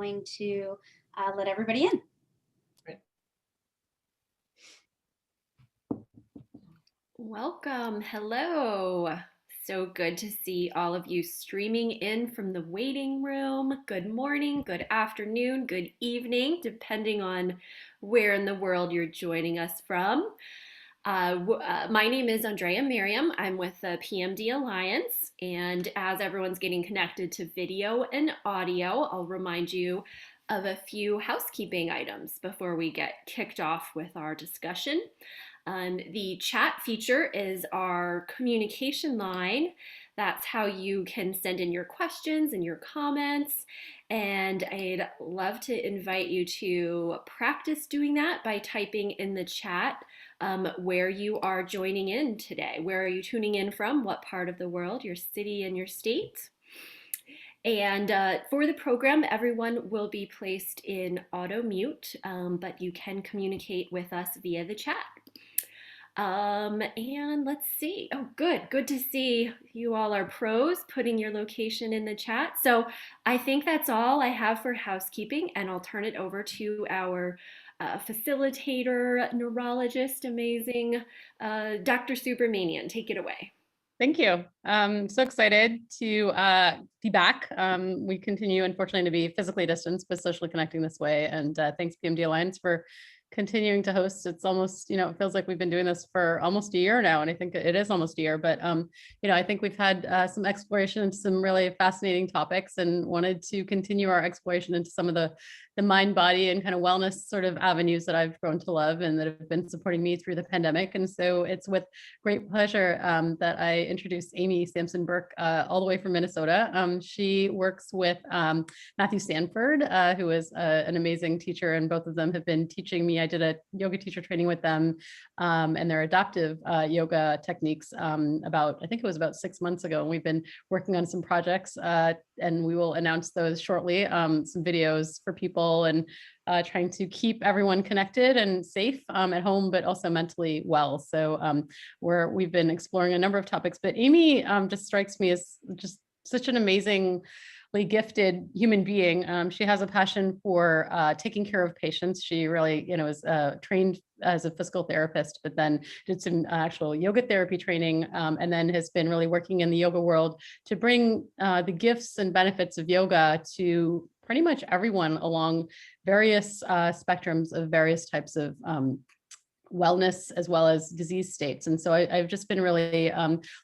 going to let everybody in. Welcome. Hello. So good to see all of you streaming in from the waiting room. Good morning, good afternoon, good evening, depending on where in the world you're joining us from. My name is Andrea Miriam. I'm with the PMD Alliance, and as everyone's getting connected to video and audio, I'll remind you of a few housekeeping items before we get kicked off with our discussion. The chat feature is our communication line. That's how you can send in your questions and your comments. And I'd love to invite you to practice doing that by typing in the chat where you are joining in today. Where are you tuning in from? What part of the world, your city and your state? And for the program, everyone will be placed in auto mute, but you can communicate with us via the chat. And let's see. Oh, good to see you all are pros putting your location in the chat. So I think that's all I have for housekeeping, and I'll turn it over to our facilitator, neurologist, amazing, Dr. Subramanian. Take it away. Thank you. So excited to be back. We continue, unfortunately, to be physically distanced, but socially connecting this way. And thanks, PMD Alliance, for continuing to host. It's almost, it feels like we've been doing this for almost a year now, and I think it is almost a year. But I think we've had some exploration into some really fascinating topics, and wanted to continue our exploration into some of the mind, body, and kind of wellness sort of avenues that I've grown to love and that have been supporting me through the pandemic. And so it's with great pleasure that I introduce Amy Samson-Burke, all the way from Minnesota. She works with Matthew Sanford, who is an amazing teacher, and both of them have been teaching me. I did a yoga teacher training with them and their adaptive yoga techniques I think it was about 6 months ago. And we've been working on some projects and we will announce those shortly, some videos for people, and trying to keep everyone connected and safe at home, but also mentally well. So we've been exploring a number of topics, but Amy just strikes me as just such an amazingly gifted human being. She has a passion for taking care of patients. She really, is trained as a physical therapist, but then did some actual yoga therapy training, and then has been really working in the yoga world to bring the gifts and benefits of yoga to pretty much everyone along various spectrums of various types of wellness as well as disease states. And so I've just been really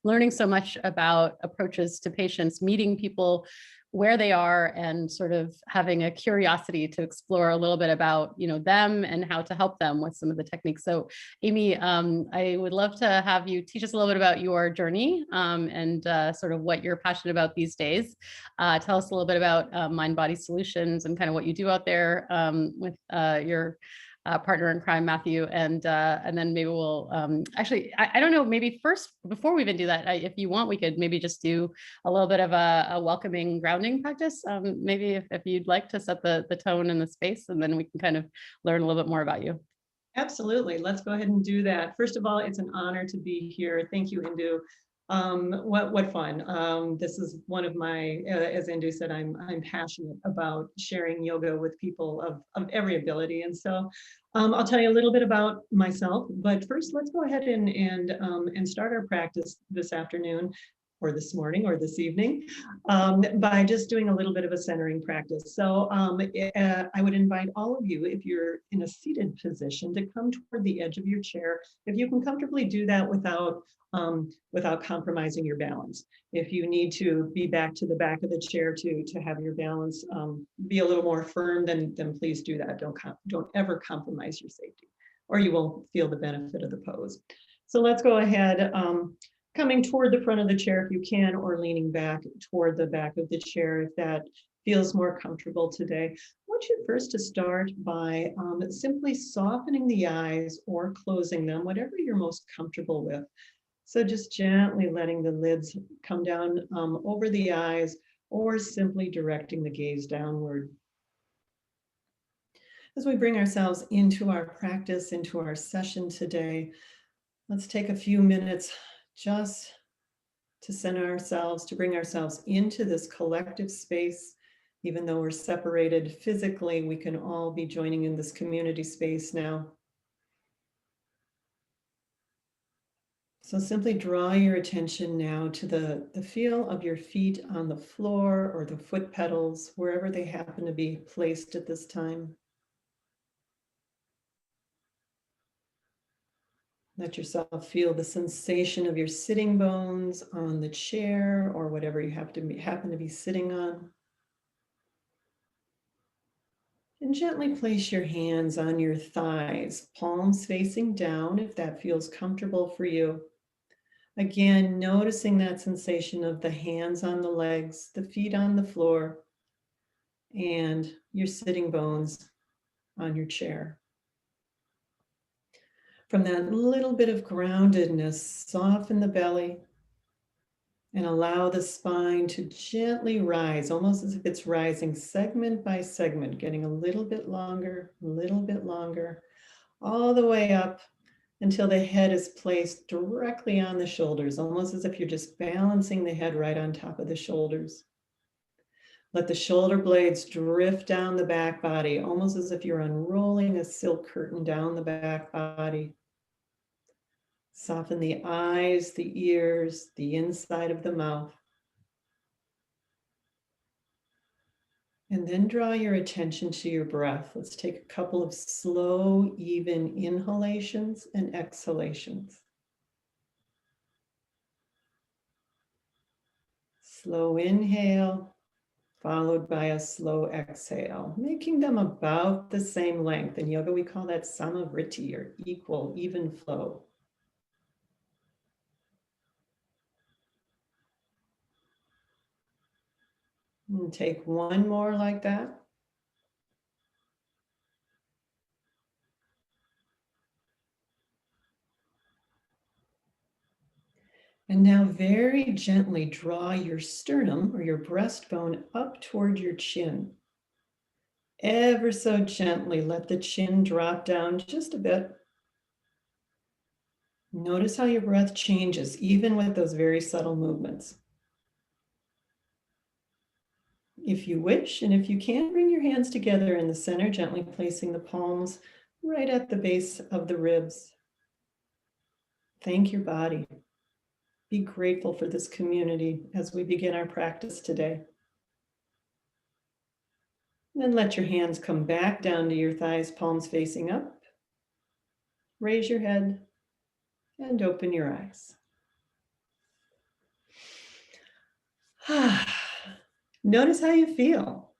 learning so much about approaches to patients, meeting people where they are, and sort of having a curiosity to explore a little bit about them and how to help them with some of the techniques. So Amy, I would love to have you teach us a little bit about your journey and sort of what you're passionate about these days. Tell us a little bit about Mind Body Solutions and kind of what you do out there with your partner in crime, Matthew, and then maybe we'll actually, I don't know, maybe first, before we even do that, if you want, we could maybe just do a little bit of a welcoming grounding practice. Maybe if you'd like to set the tone and the space, and then we can kind of learn a little bit more about you. Absolutely. Let's go ahead and do that. First of all, it's an honor to be here. Thank you, Indu. What fun. This is one of my, as Indu said, I'm passionate about sharing yoga with people of every ability. And so I'll tell you a little bit about myself, but first let's go ahead and start our practice this afternoon, or this morning, or this evening, by just doing a little bit of a centering practice. So I would invite all of you, if you're in a seated position, to come toward the edge of your chair. If you can comfortably do that without compromising your balance. If you need to be back to the back of the chair to have your balance be a little more firm, then please do that. Don't ever compromise your safety, or you won't feel the benefit of the pose. So let's go ahead. Coming toward the front of the chair if you can, or leaning back toward the back of the chair if that feels more comfortable today. I want you first to start by simply softening the eyes or closing them, whatever you're most comfortable with. So just gently letting the lids come down over the eyes, or simply directing the gaze downward. As we bring ourselves into our practice, into our session today, let's take a few minutes just to center ourselves, to bring ourselves into this collective space Even though we're separated physically, we can all be joining in this community space now. So simply draw your attention now to the feel of your feet on the floor or the foot pedals, wherever they happen to be placed at this time. Let yourself feel the sensation of your sitting bones on the chair or whatever you happen to be sitting on. And gently place your hands on your thighs, palms facing down if that feels comfortable for you. Again, noticing that sensation of the hands on the legs, the feet on the floor, and your sitting bones on your chair. From that little bit of groundedness, soften the belly and allow the spine to gently rise, almost as if it's rising segment by segment, getting a little bit longer, all the way up until the head is placed directly on the shoulders, almost as if you're just balancing the head right on top of the shoulders. Let the shoulder blades drift down the back body, almost as if you're unrolling a silk curtain down the back body. Soften the eyes, the ears, the inside of the mouth. And then draw your attention to your breath. Let's take a couple of slow, even inhalations and exhalations. Slow inhale, followed by a slow exhale, making them about the same length. In yoga, we call that samavriti, or equal, even flow. And take one more like that. And now very gently draw your sternum or your breastbone up toward your chin. Ever so gently, let the chin drop down just a bit. Notice how your breath changes, even with those very subtle movements. If you wish, and if you can, bring your hands together in the center, gently placing the palms right at the base of the ribs. Thank your body. Be grateful for this community as we begin our practice today. Then let your hands come back down to your thighs, palms facing up. Raise your head and open your eyes. Notice how you feel.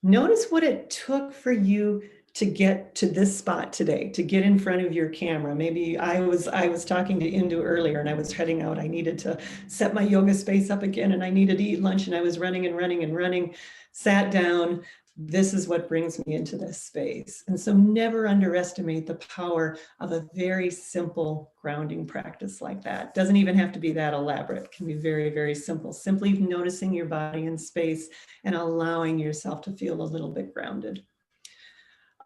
Notice what it took for you to get to this spot today, to get in front of your camera. Maybe I was talking to Indu earlier and I was heading out. I needed to set my yoga space up again and I needed to eat lunch and I was running, sat down. This is what brings me into this space. And so never underestimate the power of a very simple grounding practice like that. Doesn't even have to be that elaborate. It can be very, very simple. Simply noticing your body in space and allowing yourself to feel a little bit grounded.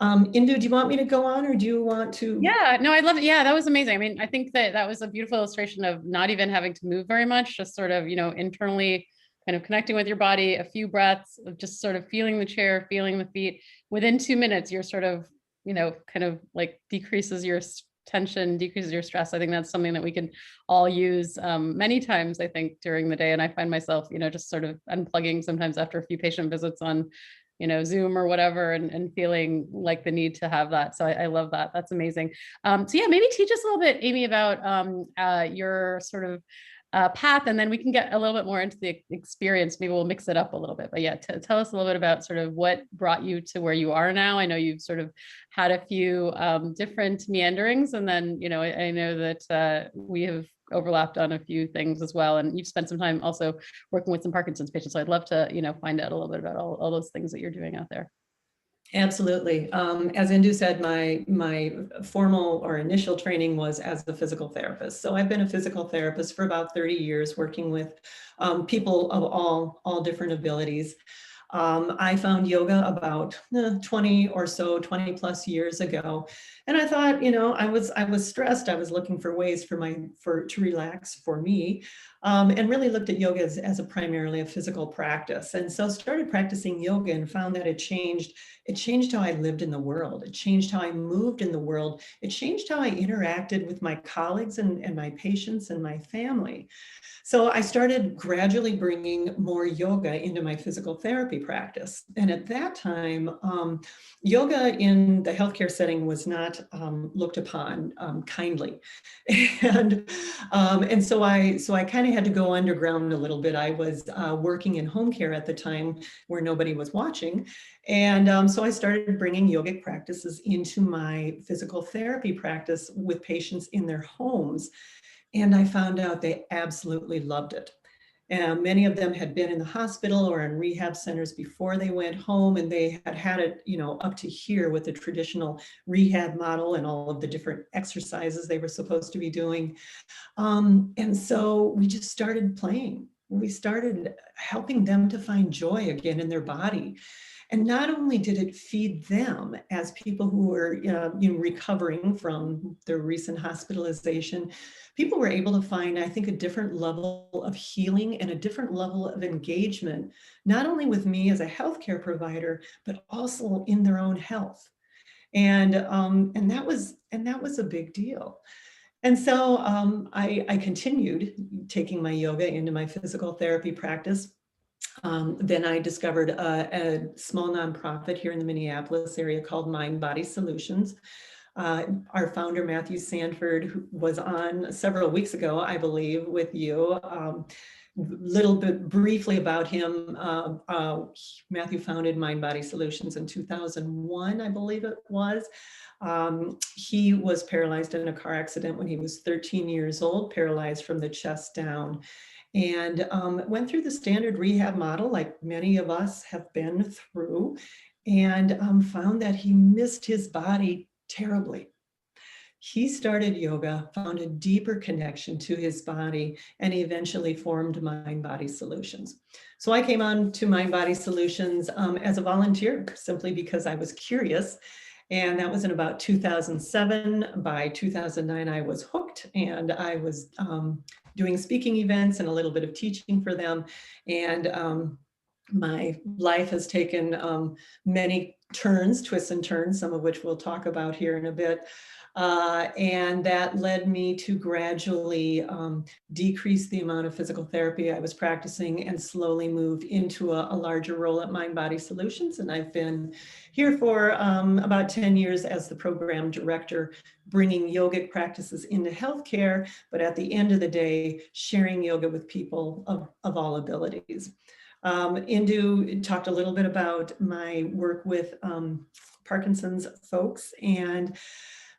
Indu, do you want me to go on or do you want to? Yeah, no, I love it. Yeah, that was amazing. I mean, I think that was a beautiful illustration of not even having to move very much, just sort of, internally kind of connecting with your body, a few breaths of just sort of feeling the chair, feeling the feet. Within 2 minutes, you're sort of, kind of like decreases your tension, decreases your stress. I think that's something that we can all use many times, I think, during the day. And I find myself, just sort of unplugging sometimes after a few patient visits on Zoom or whatever, and feeling like the need to have that. So I love that. That's amazing. So yeah, maybe teach us a little bit, Amy, about your sort of path, and then we can get a little bit more into the experience. Maybe we'll mix it up a little bit, but yeah, tell us a little bit about sort of what brought you to where you are now. I know you've sort of had a few different meanderings, and then, I know that we have overlapped on a few things as well. And you've spent some time also working with some Parkinson's patients. So I'd love to, find out a little bit about all those things that you're doing out there. Absolutely. As Indu said, my formal or initial training was as a physical therapist. So I've been a physical therapist for about 30 years, working with people of all different abilities. I found yoga about 20 plus years ago. And I thought, I was stressed. I was looking for ways to relax for me. and really looked at yoga as a primarily a physical practice. And so started practicing yoga and found that it changed how I lived in the world. It changed how I moved in the world. It changed how I interacted with my colleagues and my patients and my family. So I started gradually bringing more yoga into my physical therapy practice. And at that time, yoga in the healthcare setting was not looked upon kindly. And so I kind of had to go underground a little bit. I was working in home care at the time where nobody was watching. And so I started bringing yogic practices into my physical therapy practice with patients in their homes. And I found out they absolutely loved it. And many of them had been in the hospital or in rehab centers before they went home, and they had it, up to here with the traditional rehab model and all of the different exercises they were supposed to be doing. And so we just started playing. We started helping them to find joy again in their body. And not only did it feed them as people who were recovering from their recent hospitalization, people were able to find, I think, a different level of healing and a different level of engagement, not only with me as a healthcare provider, but also in their own health. And that was a big deal. And so I continued taking my yoga into my physical therapy practice. Then I discovered a small nonprofit here in the Minneapolis area called Mind Body Solutions. Our founder, Matthew Sanford, who was on several weeks ago, I believe, with you. Little bit briefly about him. Matthew founded Mind Body Solutions in 2001, I believe it was. He was paralyzed in a car accident when he was 13 years old, paralyzed from the chest down, and went through the standard rehab model like many of us have been through, and found that he missed his body terribly. He started yoga, found a deeper connection to his body, and he eventually formed Mind Body Solutions. So I came on to Mind Body Solutions as a volunteer, simply because I was curious. And that was in about 2007. By 2009, I was hooked, and I was doing speaking events and a little bit of teaching for them. And my life has taken many turns, twists and turns, some of which we'll talk about here in a bit. And that led me to gradually decrease the amount of physical therapy I was practicing and slowly moved into a larger role at Mind Body Solutions. And I've been here for about 10 years as the program director, bringing yogic practices into healthcare, but at the end of the day, sharing yoga with people of all abilities. Indu talked a little bit about my work with Parkinson's folks, and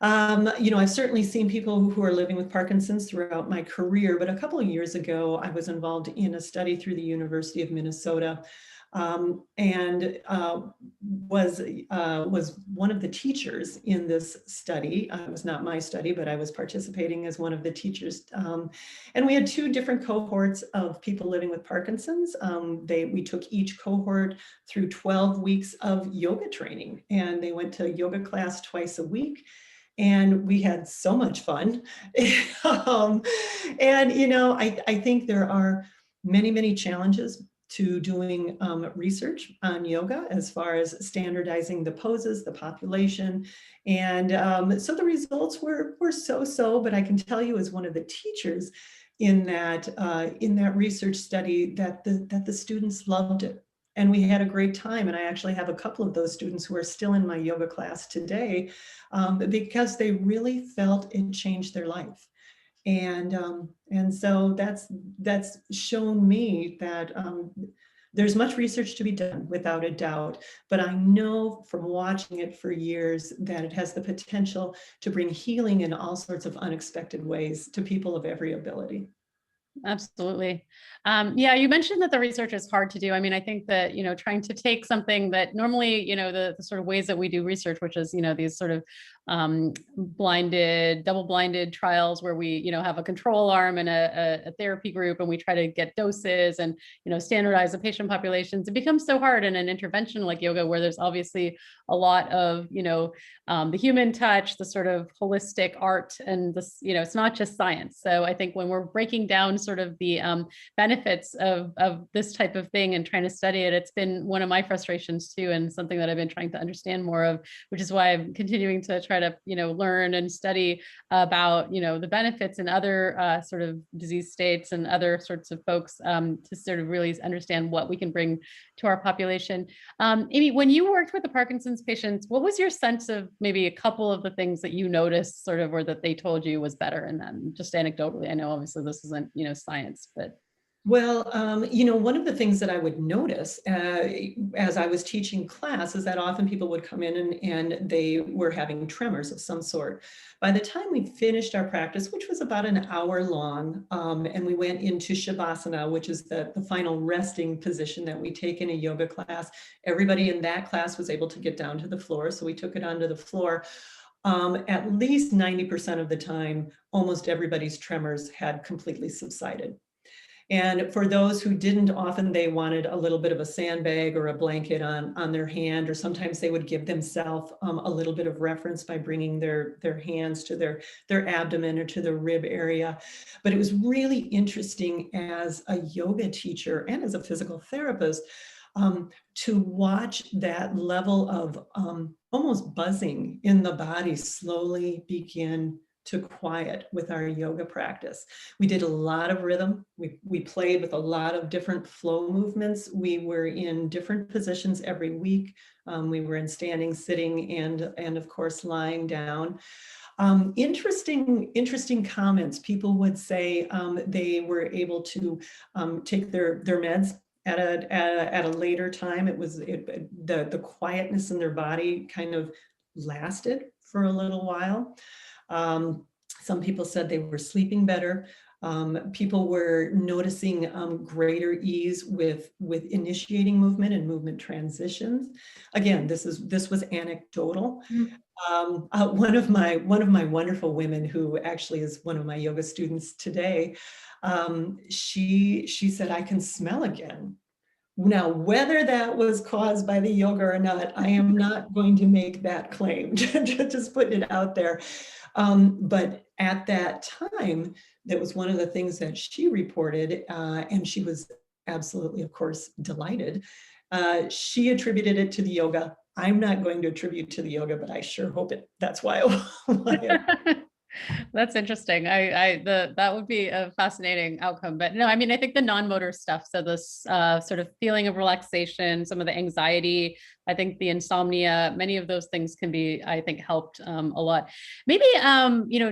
I've certainly seen people who are living with Parkinson's throughout my career, but a couple of years ago, I was involved in a study through the University of Minnesota, and was one of the teachers in this study. It was not my study, but I was participating as one of the teachers. And we had two different cohorts of people living with Parkinson's. We took each cohort through 12 weeks of yoga training, and they went to yoga class twice a week. And we had so much fun. I think there are many, many challenges to doing research on yoga as far as standardizing the poses, the population. And so the results were so-so, but I can tell you as one of the teachers in that research study that the students loved it. And we had a great time. And I actually have a couple of those students who are still in my yoga class today because they really felt it changed their life. And so that's shown me that there's much research to be done, without a doubt. But I know from watching it for years that it has the potential to bring healing in all sorts of unexpected ways to people of every ability. Absolutely. Yeah, you mentioned that the research is hard to do. I mean, I think that, trying to take something that normally, the sort of ways that we do research, which is, these sort of double-blinded trials where we, have a control arm and a therapy group, and we try to get doses and, standardize the patient populations. It becomes so hard in an intervention like yoga, where there's obviously a lot of, the human touch, the sort of holistic art, and this, it's not just science. So I think when we're breaking down sort of the benefits of this type of thing and trying to study it. It's been one of my frustrations too, and something that I've been trying to understand more of, which is why I'm continuing to try to, learn and study about, the benefits in other sort of disease states and other sorts of folks to sort of really understand what we can bring to our population. Amy, when you worked with the Parkinson's patients, what was your sense of maybe a couple of the things that you noticed sort of, or that they told you was better in them, just anecdotally? I know obviously this isn't, science, but. Well, one of the things that I would notice as I was teaching class is that often people would come in and they were having tremors of some sort. By the time we finished our practice, which was about an hour long, and we went into Shavasana, which is the final resting position that we take in a yoga class, everybody in that class was able to get down to the floor. So we took it onto the floor. At least 90% of the time, almost everybody's tremors had completely subsided. And for those who didn't, often they wanted a little bit of a sandbag or a blanket on their hand, or sometimes they would give themselves a little bit of reference by bringing their hands to their abdomen or to the rib area. But it was really interesting as a yoga teacher and as a physical therapist to watch that level of almost buzzing in the body slowly begin to quiet with our yoga practice. We did a lot of rhythm. We played with a lot of different flow movements. We were in different positions every week. We were in standing, sitting, and of course, lying down. Interesting comments. People would say they were able to take their meds at a later time. The quietness in their body kind of lasted for a little while. Some people said they were sleeping better. People were noticing greater ease with initiating movement and movement transitions. Again, this was anecdotal. One of my wonderful women, who actually is one of my yoga students today, she said, "I can smell again." Now, whether that was caused by the yoga or not, I am not going to make that claim, just putting it out there. But at that time, that was one of the things that she reported, and she was absolutely, of course, delighted. She attributed it to the yoga. I'm not going to attribute to the yoga, but I sure hope that's why. That's interesting. That would be a fascinating outcome. But no, I mean, I think the non-motor stuff, so this sort of feeling of relaxation, some of the anxiety, I think the insomnia, many of those things can be, I think, helped a lot. Maybe,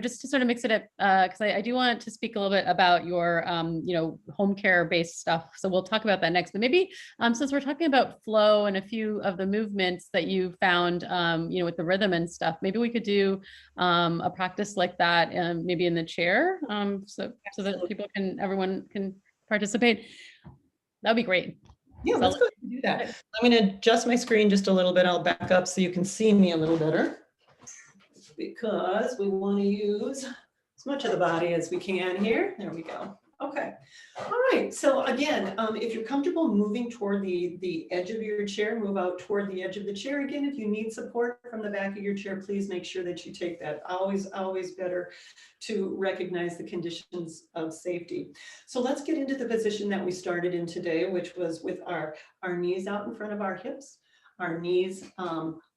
just to sort of mix it up, because I do want to speak a little bit about your, home care based stuff. So we'll talk about that next. But maybe since we're talking about flow and a few of the movements that you found, with the rhythm and stuff, maybe we could do a practice like that, maybe in the chair, so that everyone can participate. That'd be great. Yeah, let's go ahead and do that. I'm going to adjust my screen just a little bit. I'll back up so you can see me a little better, because we want to use as much of the body as we can here. There we go. Okay. All right. So again, if you're comfortable moving toward the edge of your chair, move out toward the edge of the chair. Again, if you need support from the back of your chair, please make sure that you take that. Always better to recognize the conditions of safety. So let's get into the position that we started in today, which was with our knees out in front of our hips, our knees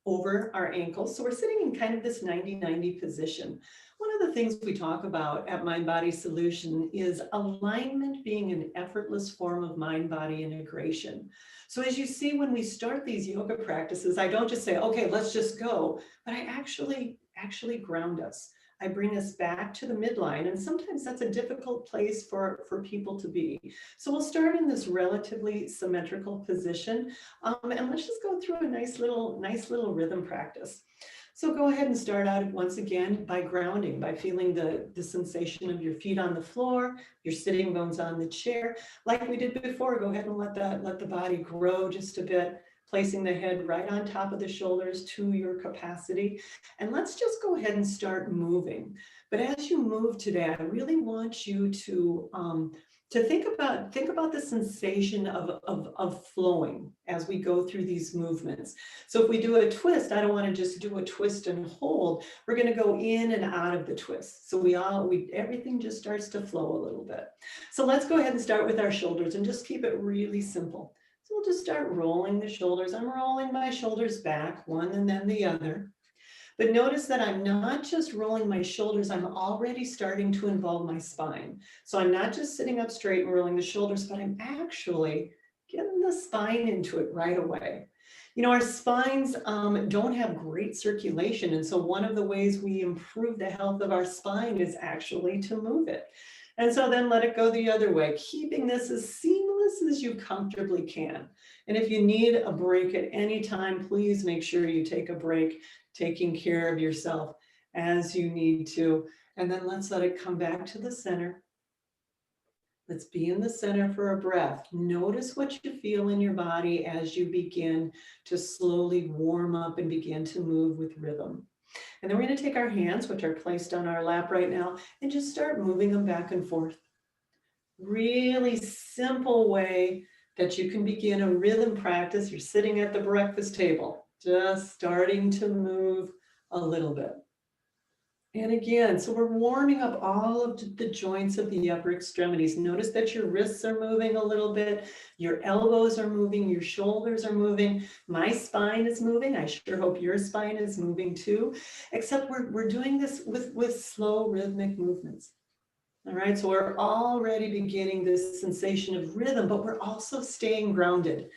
over our ankles. So we're sitting in kind of this 90-90 position. One of the things we talk about at Mind Body Solution is alignment being an effortless form of mind-body integration. So as you see, when we start these yoga practices, I don't just say, okay, let's just go, but I actually ground us. I bring us back to the midline, and sometimes that's a difficult place for people to be. So we'll start in this relatively symmetrical position, and let's just go through a nice little rhythm practice. So go ahead and start out once again by grounding, by feeling the sensation of your feet on the floor, your sitting bones on the chair. Like we did before, go ahead and let the body grow just a bit, placing the head right on top of the shoulders to your capacity. And let's just go ahead and start moving. But as you move today, I really want you to to think about the sensation of flowing as we go through these movements. So if we do a twist, I don't want to just do a twist and hold. We're going to go in and out of the twist. So everything just starts to flow a little bit. So let's go ahead and start with our shoulders and just keep it really simple. So we'll just start rolling the shoulders. I'm rolling my shoulders back, one and then the other. But notice that I'm not just rolling my shoulders, I'm already starting to involve my spine. So I'm not just sitting up straight and rolling the shoulders, but I'm actually getting the spine into it right away. You know, our spines don't have great circulation. And so one of the ways we improve the health of our spine is actually to move it. And so then let it go the other way, keeping this as seamless as you comfortably can. And if you need a break at any time, please make sure you take a break, taking care of yourself as you need to. And then let's let it come back to the center. Let's be in the center for a breath. Notice what you feel in your body as you begin to slowly warm up and begin to move with rhythm. And then we're going to take our hands, which are placed on our lap right now, and just start moving them back and forth. Really simple way that you can begin a rhythm practice. You're sitting at the breakfast table, just starting to move a little bit. And again, so we're warming up all of the joints of the upper extremities. Notice that your wrists are moving a little bit, your elbows are moving, your shoulders are moving, my spine is moving. I sure hope your spine is moving too, except we're doing this with slow rhythmic movements. All right, so we're already beginning this sensation of rhythm, but we're also staying grounded.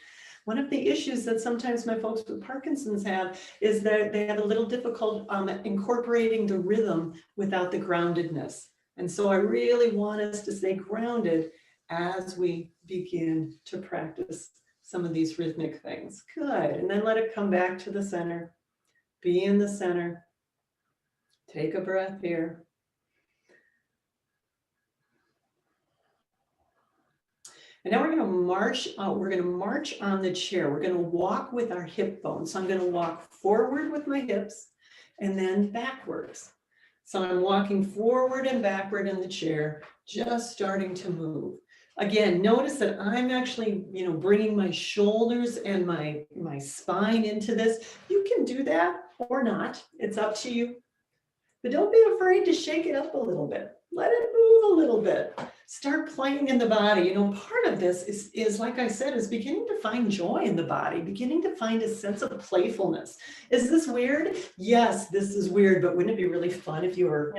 One of the issues that sometimes my folks with Parkinson's have is that they have a little difficult incorporating the rhythm without the groundedness. And so I really want us to stay grounded as we begin to practice some of these rhythmic things. Good, and then let it come back to the center. Be in the center. Take a breath here. And now we're going to march on the chair. We're going to walk with our hip bones. So I'm going to walk forward with my hips and then backwards. So I'm walking forward and backward in the chair, just starting to move. Again, notice that I'm actually, bringing my shoulders and my spine into this. You can do that or not. It's up to you. But don't be afraid to shake it up a little bit. Let it move a little bit. Start playing in the body. Part of this is like I said, is beginning to find joy in the body, beginning to find a sense of playfulness. Is this weird? Yes, this is weird, but wouldn't it be really fun if you were,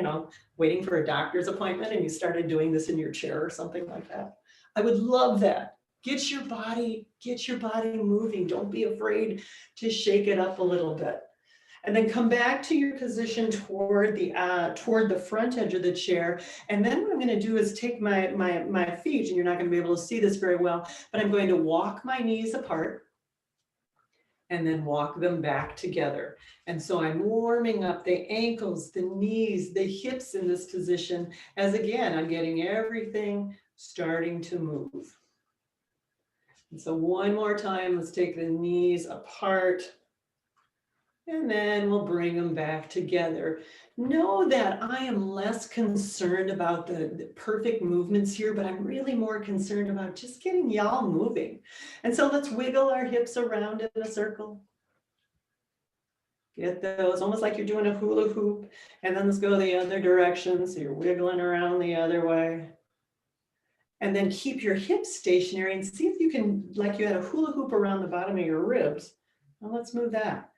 waiting for a doctor's appointment and you started doing this in your chair or something like that? I would love that. Get your body moving. Don't be afraid to shake it up a little bit. And then come back to your position toward the front edge of the chair. And then what I'm going to do is take my feet, and you're not going to be able to see this very well, but I'm going to walk my knees apart and then walk them back together. And so I'm warming up the ankles, the knees, the hips in this position, as again, I'm getting everything starting to move. And so one more time, let's take the knees apart. And then we'll bring them back together. Know that I am less concerned about the perfect movements here, but I'm really more concerned about just getting y'all moving. And so let's wiggle our hips around in a circle. Get those, almost like you're doing a hula hoop. And then let's go the other direction. So you're wiggling around the other way. And then keep your hips stationary and see if you can, like you had a hula hoop around the bottom of your ribs. Now let's move that.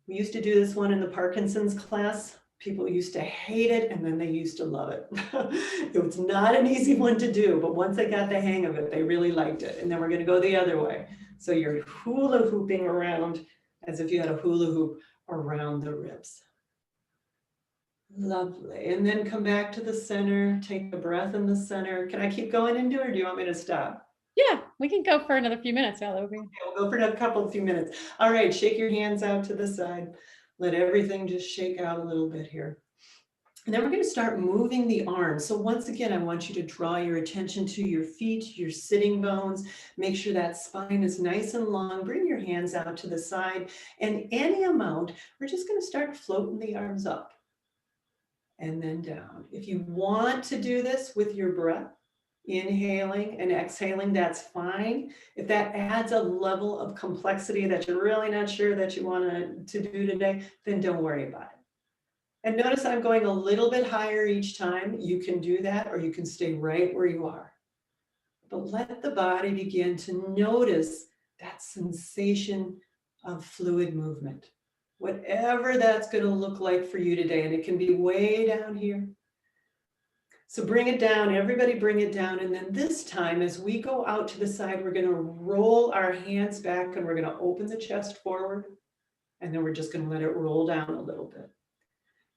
We used to do this one in the Parkinson's class. People used to hate it and then they used to love it. It was not an easy one to do, but once they got the hang of it, they really liked it. And then we're going to go the other way. So you're hula hooping around as if you had a hula hoop around the ribs. Lovely. And then come back to the center. Take a breath in the center. Can I keep going into it or do you want me to stop? Yeah, we can go for another few minutes. Yeah, that would be. Okay, we'll go for a few minutes. All right, shake your hands out to the side. Let everything just shake out a little bit here. And then we're going to start moving the arms. So once again, I want you to draw your attention to your feet, your sitting bones. Make sure that spine is nice and long. Bring your hands out to the side. And any amount, we're just going to start floating the arms up and then down. If you want to do this with your breath, inhaling and exhaling, that's fine. If that adds a level of complexity that you're really not sure that you want to do today, then don't worry about it. And notice I'm going a little bit higher each time. You can do that, or you can stay right where you are. But let the body begin to notice that sensation of fluid movement, whatever that's going to look like for you today. And it can be way down here. So bring it down, everybody bring it down. And then this time, as we go out to the side, we're going to roll our hands back and we're going to open the chest forward. And then we're just going to let it roll down a little bit.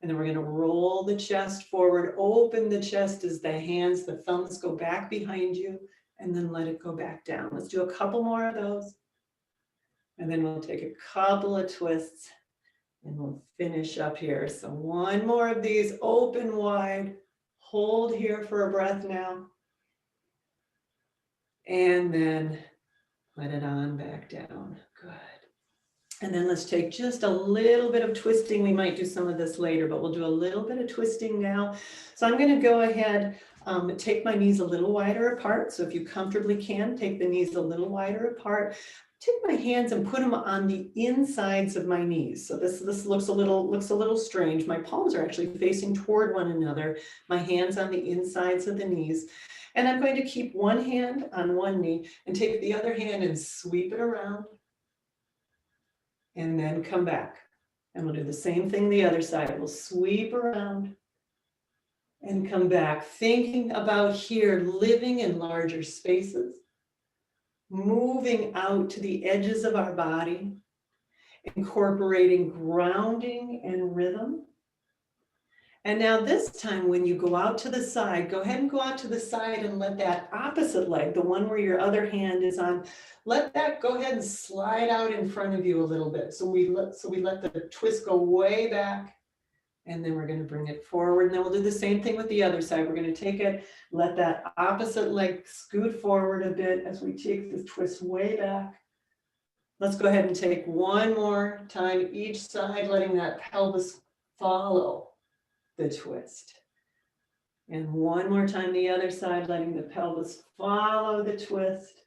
And then we're going to roll the chest forward, open the chest as the hands, the thumbs go back behind you, and then let it go back down. Let's do a couple more of those. And then we'll take a couple of twists and we'll finish up here. So one more of these, open wide. Hold here for a breath now. And then let it on back down. Good. And then let's take just a little bit of twisting. We might do some of this later, but we'll do a little bit of twisting now. So I'm going to go ahead, take my knees a little wider apart. So if you comfortably can, take the knees a little wider apart. Take my hands and put them on the insides of my knees. So this looks a little strange. My palms are actually facing toward one another. My hands on the insides of the knees. And I'm going to keep one hand on one knee and take the other hand and sweep it around. And then come back. And we'll do the same thing the other side. We'll sweep around and come back. Thinking about here, living in larger spaces. Moving out to the edges of our body, incorporating grounding and rhythm. And now this time when you go out to the side, go ahead and go out to the side and let that opposite leg, the one where your other hand is on, let that go ahead and slide out in front of you a little bit. So we let the twist go way back. And then we're going to bring it forward. And then we'll do the same thing with the other side. We're going to take it, let that opposite leg scoot forward a bit as we take the twist way back. Let's go ahead and take one more time each side, letting that pelvis follow the twist. And one more time the other side, letting the pelvis follow the twist.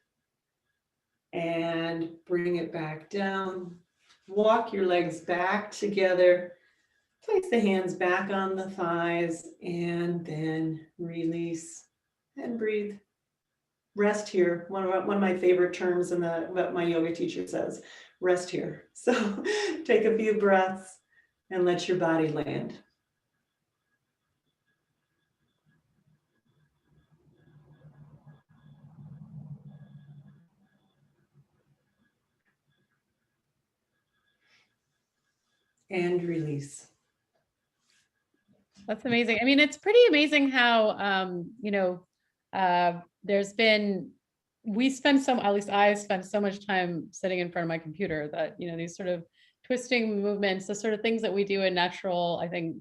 And bring it back down. Walk your legs back together. Place the hands back on the thighs and then release and breathe. Rest here. One of my favorite terms in what my yoga teacher says, rest here. So take a few breaths and let your body land. And release. That's amazing. I mean, it's pretty amazing how, at least I spend so much time sitting in front of my computer that, these sort of twisting movements, the sort of things that we do in natural, I think,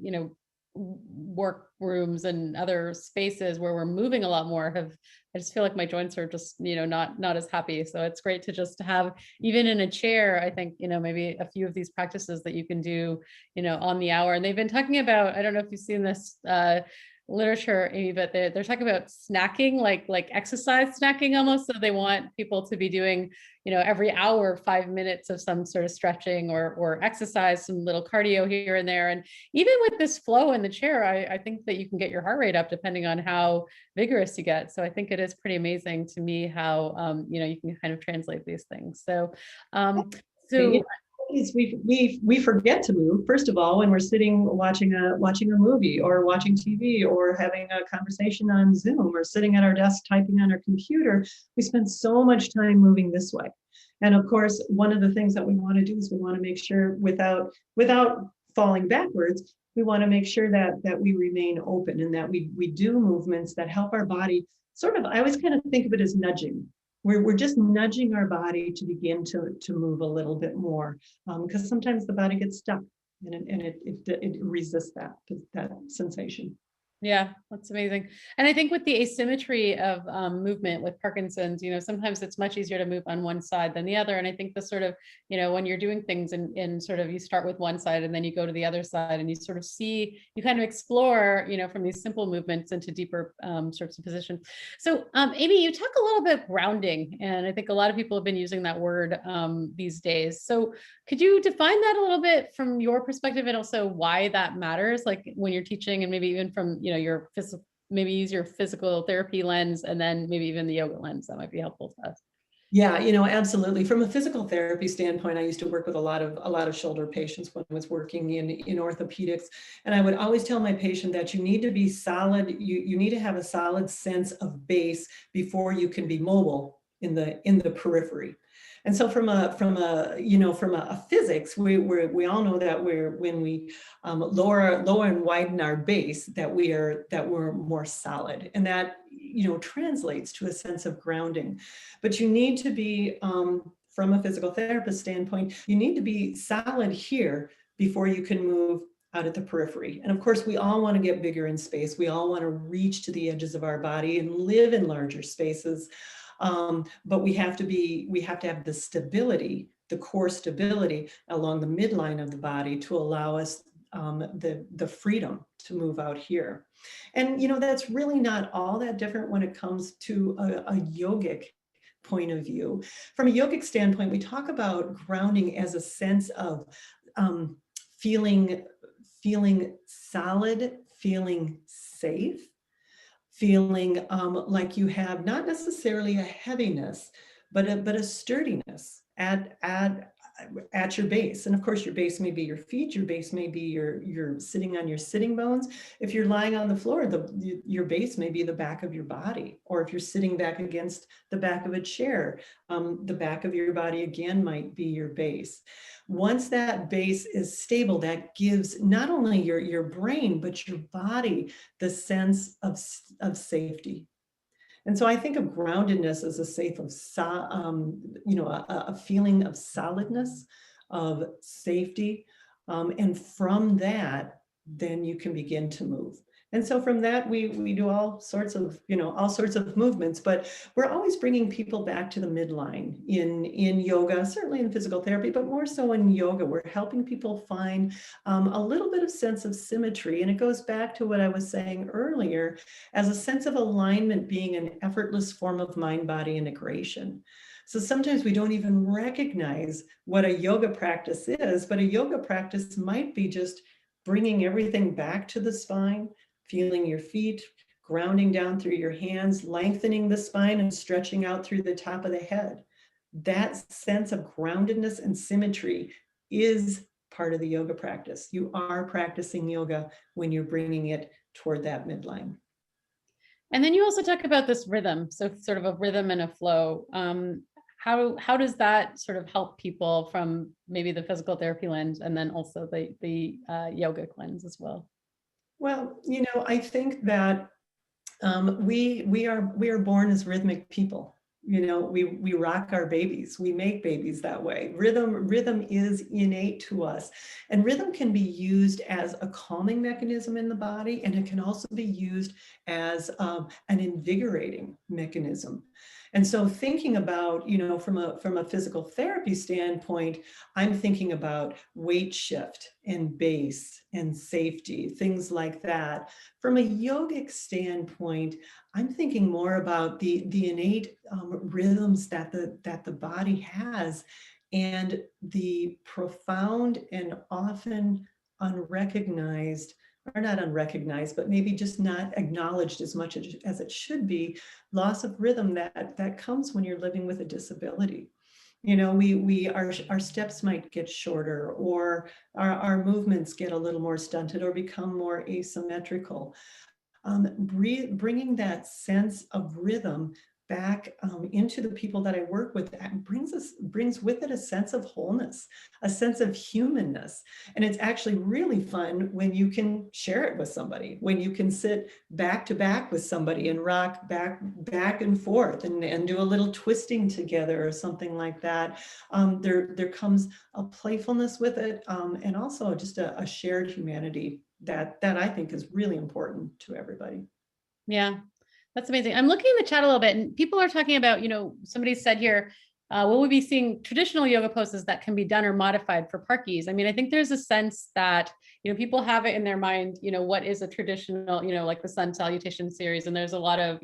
work rooms and other spaces where we're moving a lot more I just feel like my joints are just, not as happy. So it's great to just have, even in a chair, I think, maybe a few of these practices that you can do, on the hour. And they've been talking about, I don't know if you've seen this literature, Amy, but they're talking about snacking, like exercise snacking almost. So they want people to be doing, every hour, 5 minutes of some sort of stretching or exercise, some little cardio here and there. And even with this flow in the chair, I think that you can get your heart rate up depending on how vigorous you get. So I think it is pretty amazing to me how, you can kind of translate these things. So, we forget to move, first of all, when we're sitting watching a movie or watching TV or having a conversation on Zoom or sitting at our desk typing on our computer. We spend so much time moving this way. And of course, one of the things that we want to do is we want to make sure without falling backwards, we want to make sure that we remain open and that we do movements that help our body sort of, I always kind of think of it as nudging. We're just nudging our body to begin to move a little bit more, because sometimes the body gets stuck and it resists that sensation. Yeah, that's amazing. And I think with the asymmetry of movement with Parkinson's, sometimes it's much easier to move on one side than the other. And I think the sort of, when you're doing things in sort of, you start with one side and then you go to the other side and you sort of see, you kind of explore, from these simple movements into deeper sorts of position. So Amy, you talk a little bit grounding, and I think a lot of people have been using that word these days. So could you define that a little bit from your perspective, and also why that matters, like when you're teaching, and maybe even from, your physical, maybe use your physical therapy lens, and then maybe even the yoga lens, that might be helpful to us. Yeah, absolutely. From a physical therapy standpoint, I used to work with a lot of shoulder patients when I was working in orthopedics. And I would always tell my patient that you need to be solid, you need to have a solid sense of base before you can be mobile in the periphery. And so from a physics, we all know that when we lower and widen our base, that we're more solid, and that translates to a sense of grounding. But you need to be, from a physical therapist standpoint, you need to be solid here before you can move out at the periphery. And of course, we all want to get bigger in space. We all want to reach to the edges of our body and live in larger spaces. But we have to have the stability, the core stability along the midline of the body to allow us the freedom to move out here. And that's really not all that different when it comes to a yogic point of view. From a yogic standpoint, we talk about grounding as a sense of feeling solid, feeling safe, feeling like you have not necessarily a heaviness, but a sturdiness at your base. And of course, your base may be your feet, your base may be you're sitting on your sitting bones. If you're lying on the floor, your base may be the back of your body. Or if you're sitting back against the back of a chair, the back of your body again might be your base. Once that base is stable, that gives not only your brain, but your body the sense of safety. And so I think of groundedness as a a feeling of solidness, of safety. And from that, then you can begin to move. And so from that, we do all sorts of movements, but we're always bringing people back to the midline in yoga, certainly in physical therapy, but more so in yoga. We're helping people find a little bit of sense of symmetry. And it goes back to what I was saying earlier, as a sense of alignment being an effortless form of mind-body integration. So sometimes we don't even recognize what a yoga practice is, but a yoga practice might be just bringing everything back to the spine, feeling your feet, grounding down through your hands, lengthening the spine and stretching out through the top of the head. That sense of groundedness and symmetry is part of the yoga practice. You are practicing yoga when you're bringing it toward that midline. And then you also talk about this rhythm, so sort of a rhythm and a flow. How does that sort of help people from maybe the physical therapy lens, and then also the yogic lens as well? Well, I think that we are born as rhythmic people. We rock our babies. We make babies that way. Rhythm is innate to us, and rhythm can be used as a calming mechanism in the body, and it can also be used as an invigorating mechanism. And so thinking about, from a physical therapy standpoint, I'm thinking about weight shift and base and safety, things like that. From a yogic standpoint, I'm thinking more about the innate rhythms that the body has, and the profound and often unrecognized, or not unrecognized, but maybe just not acknowledged as much as it should be, loss of rhythm that comes when you're living with a disability. Our steps might get shorter, or our movements get a little more stunted or become more asymmetrical. Bringing that sense of rhythm back into the people that I work with, that brings with it a sense of wholeness, a sense of humanness. And it's actually really fun when you can share it with somebody, when you can sit back to back with somebody and rock back and forth and do a little twisting together or something like that. There comes a playfulness with it, and also just a shared humanity that I think is really important to everybody. Yeah, that's amazing. I'm looking in the chat a little bit, and people are talking about, somebody said here, will we be seeing traditional yoga poses that can be done or modified for parkies? I mean, I think there's a sense that, people have it in their mind, what is a traditional, like the sun salutation series, and there's a lot of,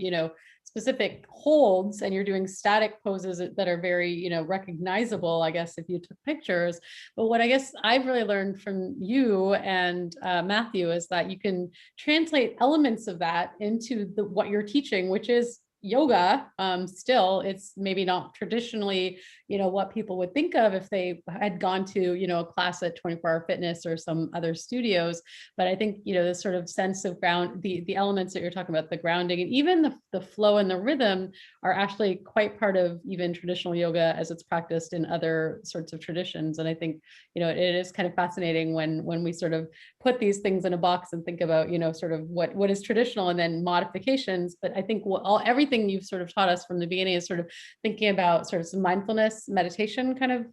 specific holds, and you're doing static poses that are very, recognizable, I guess, if you took pictures. But what I guess I've really learned from you and Matthew is that you can translate elements of that into what you're teaching, which is yoga. Still, it's maybe not traditionally, what people would think of if they had gone to, a class at 24 Hour Fitness or some other studios. But I think, this sort of sense of ground, the elements that you're talking about, the grounding, and even the flow and the rhythm are actually quite part of even traditional yoga as it's practiced in other sorts of traditions. And I think, it is kind of fascinating when we sort of put these things in a box and think about, sort of what is traditional and then modifications. But I think everything you've sort of taught us from the beginning is sort of thinking about sort of some mindfulness, meditation kind of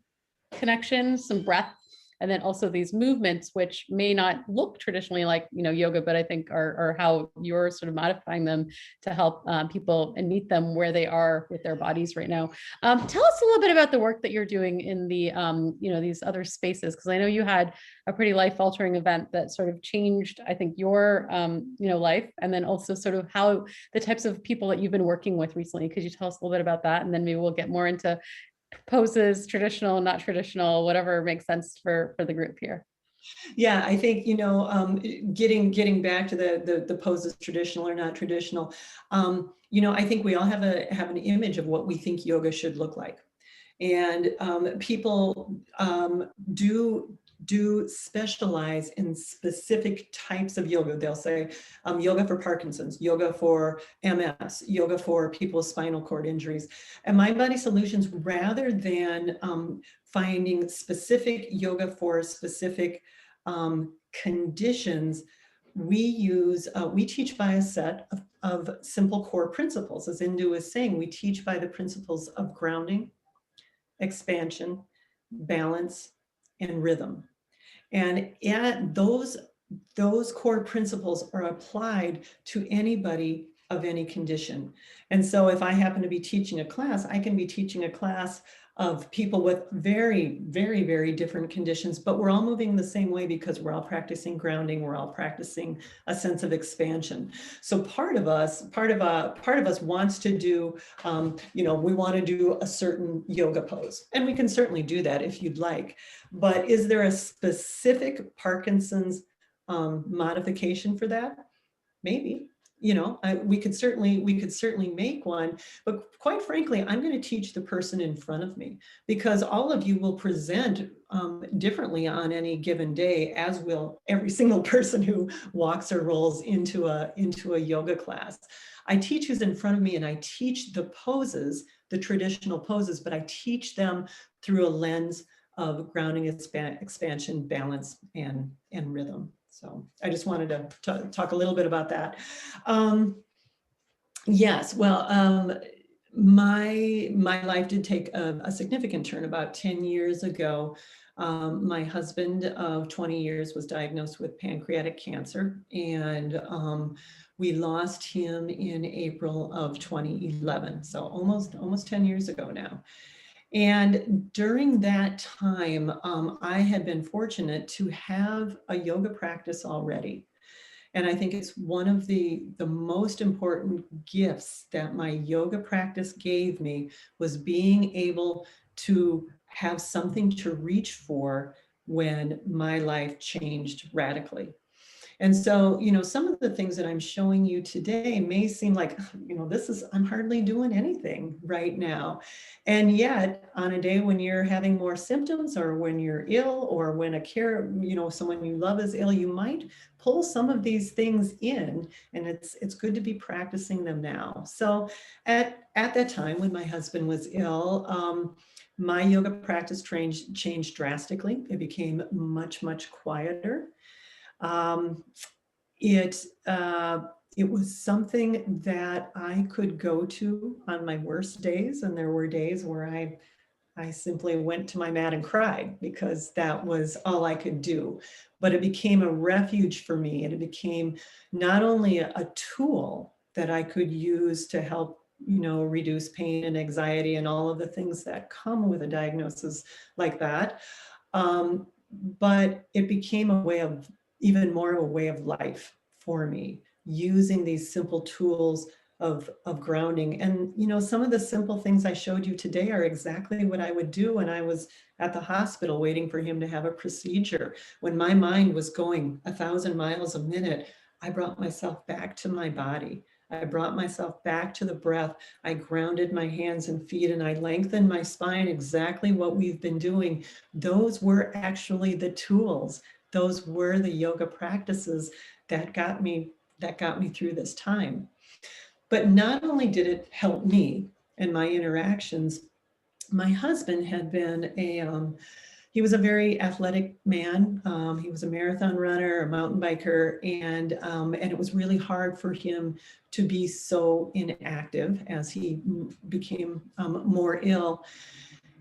connections, some breath, and then also these movements, which may not look traditionally like, yoga, but I think are how you're sort of modifying them to help people and meet them where they are with their bodies right now. Tell us a little bit about the work that you're doing in the, these other spaces, because I know you had a pretty life-altering event that sort of changed, I think, your, life, and then also sort of how the types of people that you've been working with recently. Could you tell us a little bit about that? And then maybe we'll get more into poses, traditional, not traditional, whatever makes sense for the group here. Yeah, I think, getting back to the poses, traditional or not traditional, I think we all have an image of what we think yoga should look like. And people do specialize in specific types of yoga. They'll say yoga for Parkinson's, yoga for MS, yoga for people with spinal cord injuries. And Mind Body Solutions, rather than finding specific yoga for specific conditions, we teach by a set of simple core principles. As Indu is saying, we teach by the principles of grounding, expansion, balance, and rhythm. And those core principles are applied to anybody of any condition. And so if I happen to be teaching a class, I can be teaching a class of people with very, very, very different conditions, but we're all moving the same way because we're all practicing grounding, we're all practicing a sense of expansion. So part of us wants to do, we want to do a certain yoga pose, and we can certainly do that if you'd like. But is there a specific Parkinson's modification for that? Maybe. We could certainly make one, but quite frankly, I'm going to teach the person in front of me, because all of you will present differently on any given day, as will every single person who walks or rolls into a yoga class. I teach who's in front of me, and I teach the poses, the traditional poses, but I teach them through a lens of grounding, expansion, balance, and rhythm. So I just wanted to talk a little bit about that. Yes, well, my life did take a significant turn about 10 years ago. My husband of 20 years was diagnosed with pancreatic cancer, and we lost him in April of 2011. So almost 10 years ago now. And during that time, I had been fortunate to have a yoga practice already. And I think it's one of the most important gifts that my yoga practice gave me, was being able to have something to reach for when my life changed radically. And so, some of the things that I'm showing you today may seem like, I'm hardly doing anything right now. And yet on a day when you're having more symptoms, or when you're ill, or when someone you love is ill, you might pull some of these things in, and it's good to be practicing them now. So at that time when my husband was ill, my yoga practice changed drastically. It became much, much quieter. Um, it was something that I could go to on my worst days, and there were days where I simply went to my mat and cried, because that was all I could do. But it became a refuge for me, and it became not only a tool that I could use to help reduce pain and anxiety and all of the things that come with a diagnosis like that, but it became even more of a way of life for me, using these simple tools of grounding. And some of the simple things I showed you today are exactly what I would do when I was at the hospital waiting for him to have a procedure. When my mind was going 1,000 miles a minute, I brought myself back to my body. I brought myself back to the breath. I grounded my hands and feet, and I lengthened my spine, exactly what we've been doing. Those were actually the tools. Those were the yoga practices that got me through this time. But not only did it help me and my interactions, my husband had been he was a very athletic man. He was a marathon runner, a mountain biker, and it was really hard for him to be so inactive as he became more ill.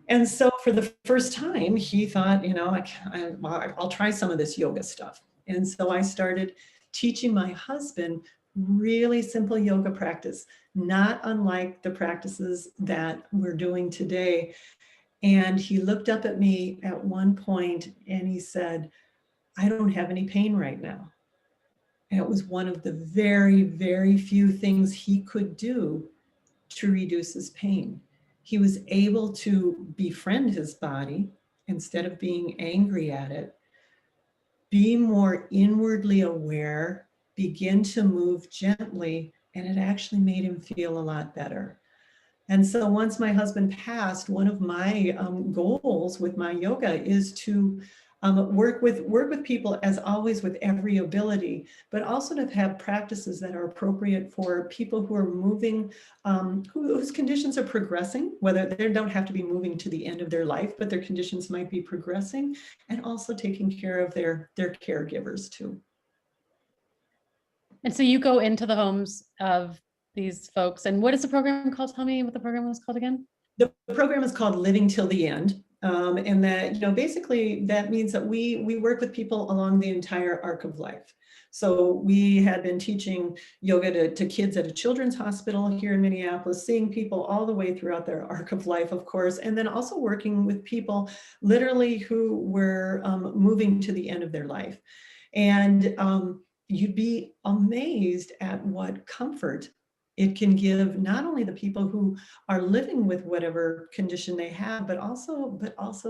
And so for the first time, he thought, I'll try some of this yoga stuff. And so I started teaching my husband really simple yoga practice, not unlike the practices that we're doing today. And he looked up at me at one point and he said, "I don't have any pain right now." And it was one of the very, very few things he could do to reduce his pain. He was able to befriend his body instead of being angry at it, be more inwardly aware, begin to move gently, and it actually made him feel a lot better. And so once my husband passed, one of my goals with my yoga is to work with people, as always, with every ability, but also to have practices that are appropriate for people who are moving, whose conditions are progressing, whether they don't have to be moving to the end of their life, but their conditions might be progressing, and also taking care of their caregivers too. And so you go into the homes of these folks, and what is the program called? Tell me what the program was called again. The program is called Living Till the End. And that, basically that means that we work with people along the entire arc of life. So we had been teaching yoga to kids at a children's hospital here in Minneapolis, seeing people all the way throughout their arc of life, of course, and then also working with people literally who were moving to the end of their life. And you'd be amazed at what comfort it can give not only the people who are living with whatever condition they have, but also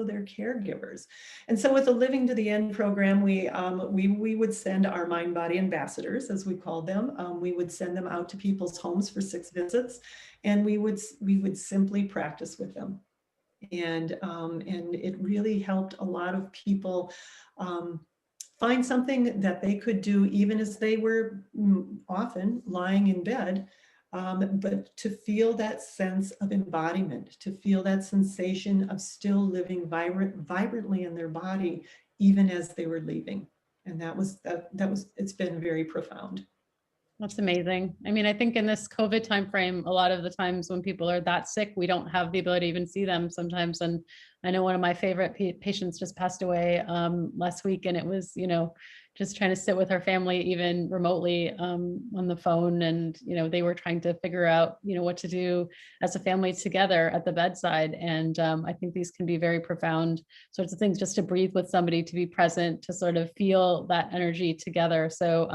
their caregivers. And so with the Living to the End program, we would send our mind body ambassadors, as we called them. We would send them out to people's homes for 6 visits, and we would simply practice with them. And it really helped a lot of people find something that they could do even as they were often lying in bed. But to feel that sense of embodiment, to feel that sensation of still living vibrantly in their body, even as they were leaving. And it's been very profound. That's amazing. I mean, I think in this COVID timeframe, a lot of the times when people are that sick, we don't have the ability to even see them sometimes. And I know one of my favorite patients just passed away last week, and it was, just trying to sit with her family, even remotely on the phone. And, they were trying to figure out, what to do as a family together at the bedside. And I think these can be very profound sorts of things, just to breathe with somebody, to be present, to sort of feel that energy together. So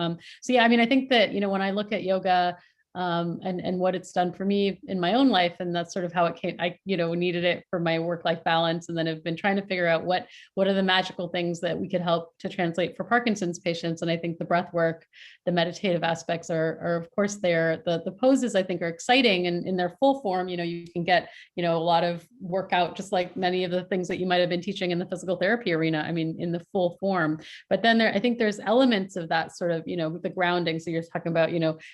yeah, I mean, I think that, when I look at yoga, and what it's done for me in my own life. And that's sort of how it came. I, needed it for my work-life balance. And then I've been trying to figure out what are the magical things that we could help to translate for Parkinson's patients. And I think the breath work, the meditative aspects are of course there. The poses I think are exciting, and in their full form, you can get, a lot of workout, just like many of the things that you might have been teaching in the physical therapy arena, I mean, in the full form. But then I think there's elements of that sort of, the grounding. So you're talking about,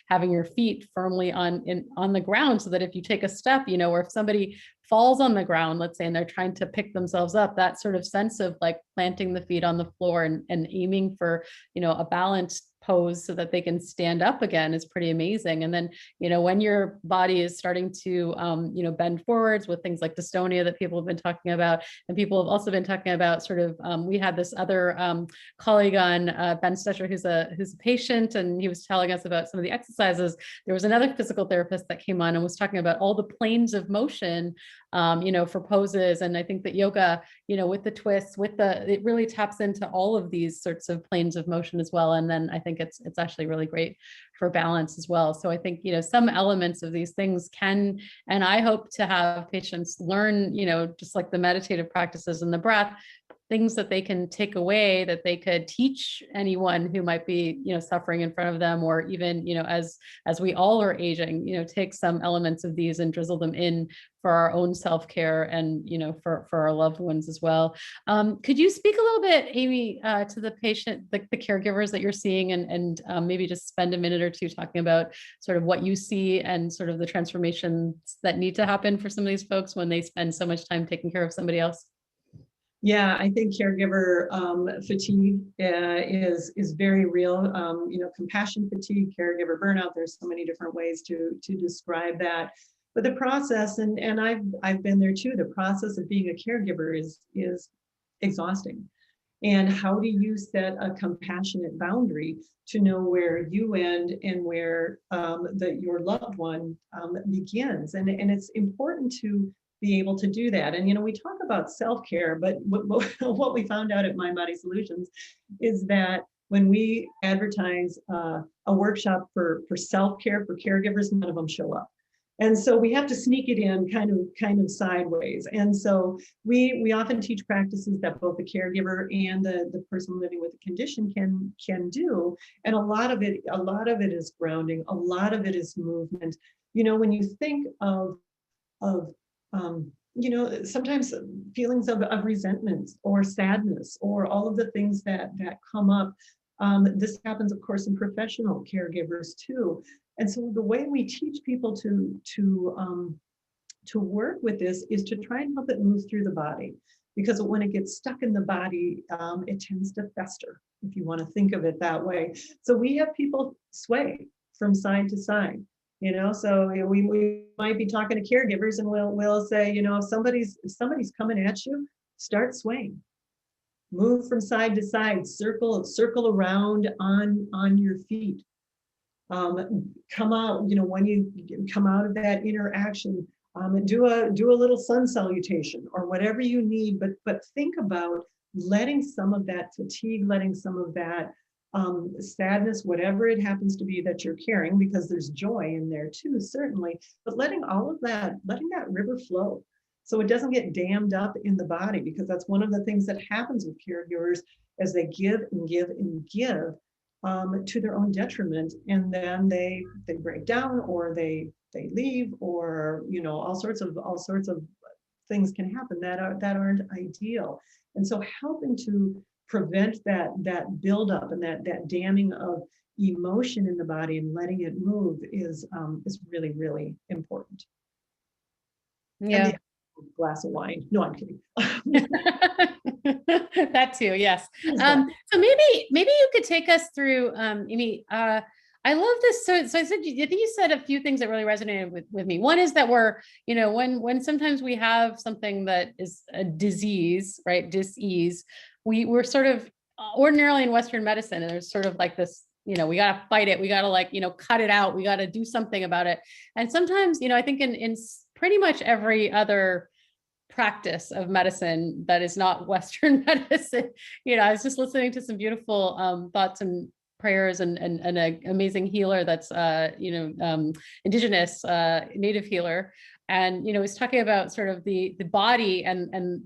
having your feet firmly on the ground, so that if you take a step, or if somebody falls on the ground, let's say, and they're trying to pick themselves up, that sort of sense of like planting the feet on the floor and aiming for, a balanced pose so that they can stand up again is pretty amazing. And then, when your body is starting to, bend forwards with things like dystonia that people have been talking about, and people have also been talking about sort of, we had this other colleague on, Ben Stetcher, who's a patient, and he was telling us about some of the exercises. There was another physical therapist that came on and was talking about all the planes of motion, for poses. And I think that yoga, with the twists, it really taps into all of these sorts of planes of motion as well. And then I think it's actually really great for balance as well. So I think, some elements of these things can, and I hope to have patients learn, just like the meditative practices and the breath, things that they can take away that they could teach anyone who might be, suffering in front of them, or even, as we all are aging, take some elements of these and drizzle them in for our own self-care and, for our loved ones as well. Could you speak a little bit, Amy, to the patient, the caregivers that you're seeing, and maybe just spend a minute or two talking about sort of what you see and sort of the transformations that need to happen for some of these folks when they spend so much time taking care of somebody else? Yeah, I think caregiver fatigue is very real. Compassion fatigue, caregiver burnout. There's so many different ways to describe that. But the process, and I've been there too. The process of being a caregiver is exhausting. And how do you set a compassionate boundary to know where you end and where your loved one begins? And it's important to be able to do that. And, we talk about self-care, but what we found out at Mind Body Solutions is that when we advertise a workshop for self-care for caregivers, none of them show up. And so we have to sneak it in kind of sideways. And so we often teach practices that both the caregiver and the person living with the condition can do. And a lot of it is grounding. A lot of it is movement. When you think of sometimes feelings of resentment or sadness or all of the things that come up. This happens, of course, in professional caregivers too. And so the way we teach people to work with this is to try and help it move through the body, because when it gets stuck in the body, it tends to fester, if you want to think of it that way. So we have people sway from side to side. So we might be talking to caregivers, and we'll say, if somebody's coming at you, start swaying, move from side to side, circle around on your feet. Come out, when you come out of that interaction, do a little sun salutation or whatever you need, but think about letting some of that fatigue, letting some of that sadness, whatever it happens to be that you're carrying, because there's joy in there too, certainly, but letting that river flow so it doesn't get dammed up in the body, because that's one of the things that happens with caregivers as they give and give and give to their own detriment, and then they break down, or they leave, or all sorts of things can happen that aren't ideal. And so helping to prevent that buildup and that damming of emotion in the body and letting it move is really, really important. Yeah. Glass of wine. No, I'm kidding. That too, yes. So maybe you could take us through, Amy. I love this. So I think you said a few things that really resonated with me. One is that we're, when sometimes we have something that is a disease, right? Dis-ease. We're sort of ordinarily in Western medicine, and there's sort of like this, we got to fight it. We got to cut it out. We got to do something about it. And sometimes, I think in pretty much every other practice of medicine that is not Western medicine, I was just listening to some beautiful thoughts and prayers and an amazing healer that's indigenous native healer. And was talking about sort of the body and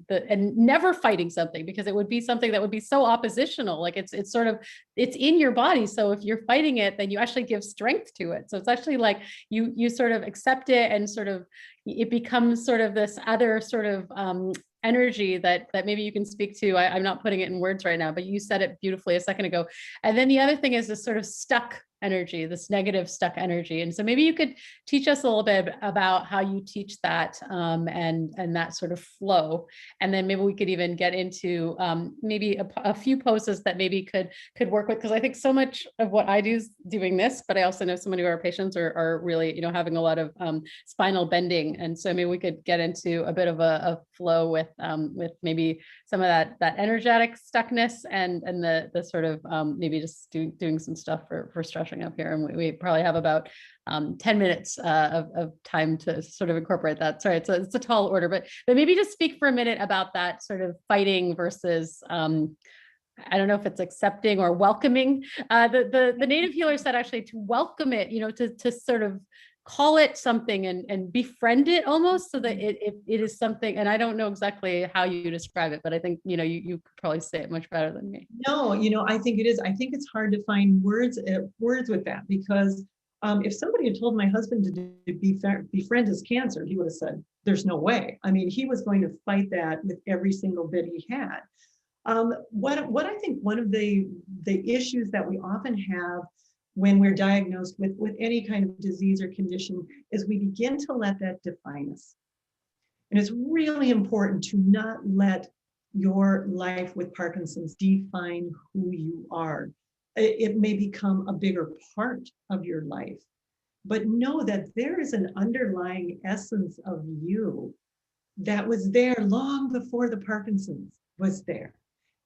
never fighting something, because it would be something that would be so oppositional. Like it's in your body. So if you're fighting it, then you actually give strength to it. So it's actually like you sort of accept it, and sort of it becomes sort of this other sort of energy that maybe you can speak to. I'm not putting it in words right now, but you said it beautifully a second ago. And then the other thing is this sort of stuck energy, this negative stuck energy. And so maybe you could teach us a little bit about how you teach that and that sort of flow. And then maybe we could even get into maybe a few poses that maybe could work with, because I think so much of what I do is doing this, but I also know so many of our patients are really, having a lot of spinal bending. And so maybe we could get into a bit of a flow with maybe some of that energetic stuckness and the sort of maybe just doing some stuff for stretching up here. And we probably have about 10 minutes of time to sort of incorporate that. Sorry, it's a tall order, but maybe just speak for a minute about that sort of fighting versus I don't know if it's accepting or welcoming. The native healer said actually to welcome it, to sort of call it something and befriend it almost, so that it is something. And I don't know exactly how you describe it, but I think, you could probably say it much better than me. No, I think it is. I think it's hard to find words with that, because if somebody had told my husband to befriend his cancer, he would have said, there's no way. I mean, he was going to fight that with every single bit he had. What I think one of the issues that we often have when we're diagnosed with any kind of disease or condition is we begin to let that define us. And it's really important to not let your life with Parkinson's define who you are. It may become a bigger part of your life, but know that there is an underlying essence of you that was there long before the Parkinson's was there.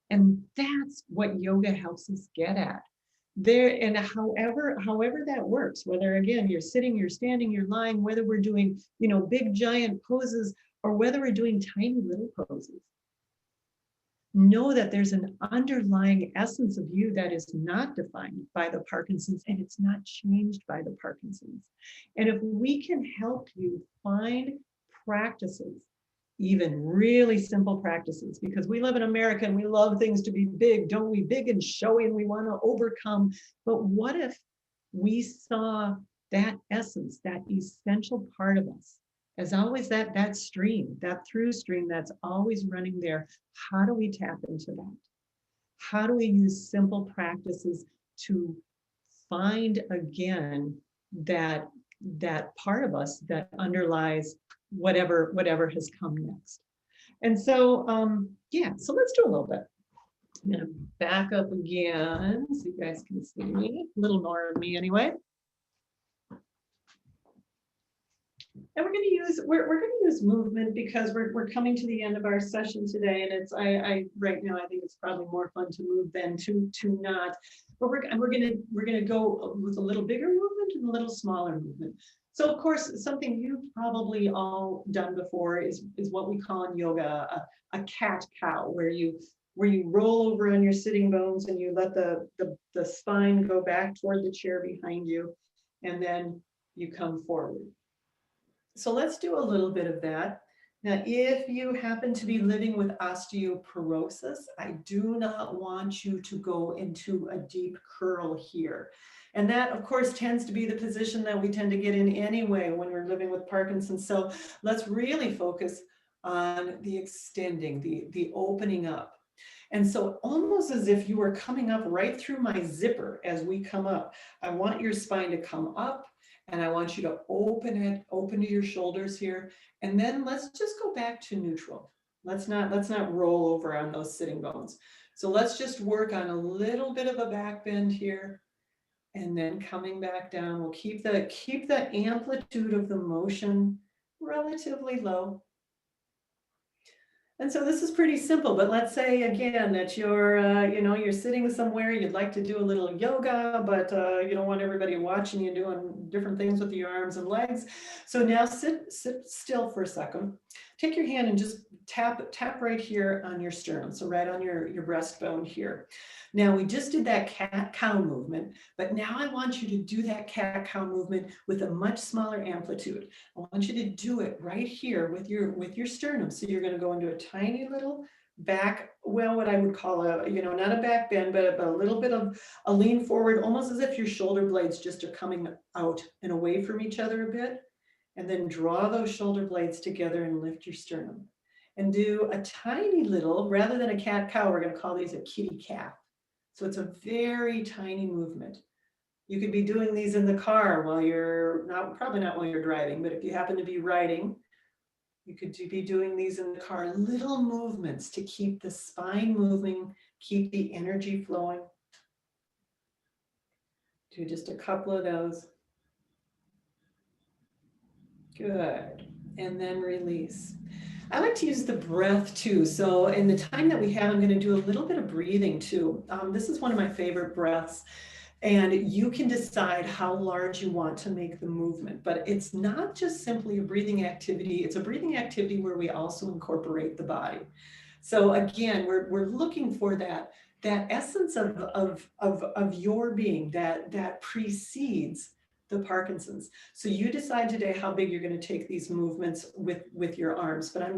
And that's what yoga helps us get at. There, and however that works, whether again you're sitting, you're standing, you're lying, whether we're doing big giant poses or whether we're doing tiny little poses, know that there's an underlying essence of you that is not defined by the Parkinson's, and it's not changed by the Parkinson's. And if we can help you find practices, even really simple practices, because we live in America and we love things to be big, don't we? Big and showy, and we want to overcome. But what if we saw that essence, that essential part of us, as always that stream, that through stream that's always running there? How do we tap into that? How do we use simple practices to find again that part of us that underlies whatever has come next? And so so let's do a little bit. I'm gonna back up again so you guys can see me, a little more of me anyway. And we're going to use movement because we're coming to the end of our session today, and it's right now I think it's probably more fun to move than to not. But we're gonna go with a little bigger movement and a little smaller movement. So of course, something you've probably all done before is what we call in yoga a cat-cow, where you roll over on your sitting bones and you let the spine go back toward the chair behind you, and then you come forward. So let's do a little bit of that. Now, if you happen to be living with osteoporosis, I do not want you to go into a deep curl here. And that, of course, tends to be the position that we tend to get in anyway when we're living with Parkinson's. So let's really focus on the extending, the opening up. And so almost as if you were coming up right through my zipper as we come up, I want your spine to come up, and I want you to open to your shoulders here. And then let's just go back to neutral. Let's not roll over on those sitting bones. So let's just work on a little bit of a back bend here, and then coming back down. We'll keep the amplitude of the motion relatively low. And so this is pretty simple, but let's say again that you're sitting somewhere, you'd like to do a little yoga, but you don't want everybody watching you doing different things with your arms and legs. So now sit still for a second. take your hand and just tap right here on your sternum, so right on your breastbone here. Now we just did that cat-cow movement, but now I want you to do that cat-cow movement with a much smaller amplitude. I want you to do it right here with your sternum. So you're going to go into a tiny little back, well, what I would call a, not a back bend, but a little bit of a lean forward, almost as if your shoulder blades just are coming out and away from each other a bit. And then draw those shoulder blades together and lift your sternum. And do a tiny little, rather than a cat-cow, we're going to call these a kitty-cat. So it's a very tiny movement. You could be doing these in the car while you're probably not while you're driving, but if you happen to be riding, you could be doing these in the car, little movements to keep the spine moving, keep the energy flowing. Do just a couple of those. Good. And then release. I like to use the breath too. So in the time that we have, I'm going to do a little bit of breathing too. This is one of my favorite breaths. And you can decide how large you want to make the movement, but it's not just simply a breathing activity. It's a breathing activity where we also incorporate the body. So again, we're looking for that essence of your being that precedes the Parkinson's. So you decide today how big you're going to take these movements with your arms, but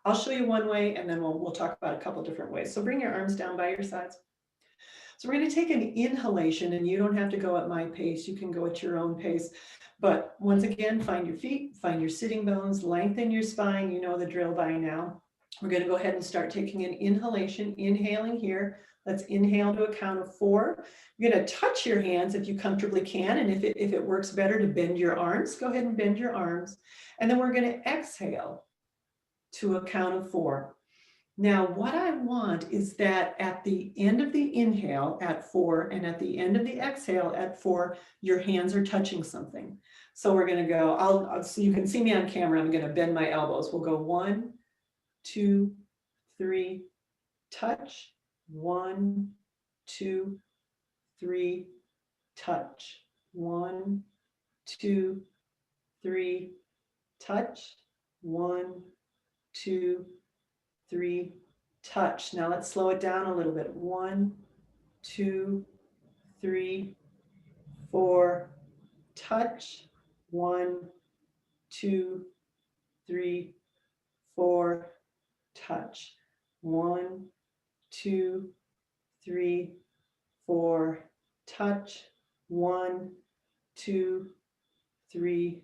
I'll show you one way and then we'll talk about a couple different ways. So bring your arms down by your sides. So we're going to take an inhalation, and you don't have to go at my pace. You can go at your own pace. But once again, find your feet, find your sitting bones, lengthen your spine. You know the drill by now. We're going to go ahead and start taking an inhalation, inhaling here. Let's inhale to a count of 4. You're going to touch your hands if you comfortably can. And if it works better to bend your arms, go ahead and bend your arms. And then we're going to exhale to a count of 4. Now, what I want is that at the end of the inhale at 4 and at the end of the exhale at 4, your hands are touching something. So we're going to go, so you can see me on camera. I'm going to bend my elbows. We'll go 1, 2, 3, touch. 1, 2, 3, touch. 1, 2, 3, touch. 1, 2, 3, touch. Now let's slow it down a little bit. 1, 2, 3, 4, touch. 1, 2, 3, 4, touch. 1, 2, 3, 4, touch. 1, 2, 3,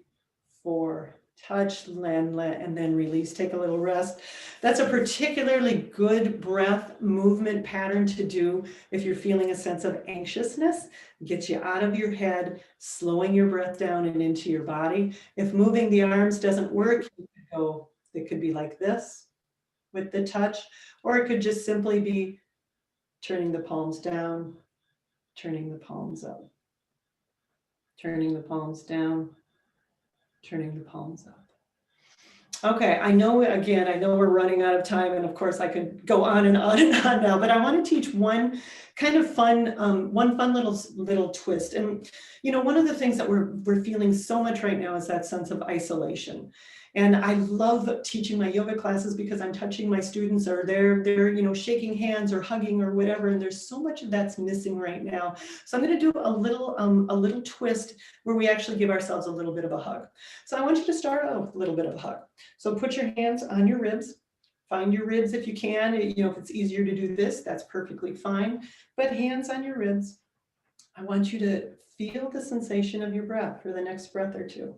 4, touch, and then release. Take a little rest. That's a particularly good breath movement pattern to do if you're feeling a sense of anxiousness. Gets you out of your head, slowing your breath down and into your body. If moving the arms doesn't work, it could be like this with the touch, or it could just simply be turning the palms down, turning the palms up, turning the palms down, turning the palms up. Okay, I know we're running out of time, and of course I could go on and on and on now, but I want to teach one kind of fun, little twist. And one of the things that we're feeling so much right now is that sense of isolation. And I love teaching my yoga classes because I'm touching my students, or they're shaking hands or hugging or whatever, and there's so much of that's missing right now. So I'm going to do a little twist where we actually give ourselves a little bit of a hug. So I want you to start out with a little bit of a hug. So put your hands on your ribs. Find your ribs if you can. If it's easier to do this, that's perfectly fine. But hands on your ribs. I want you to feel the sensation of your breath for the next breath or two.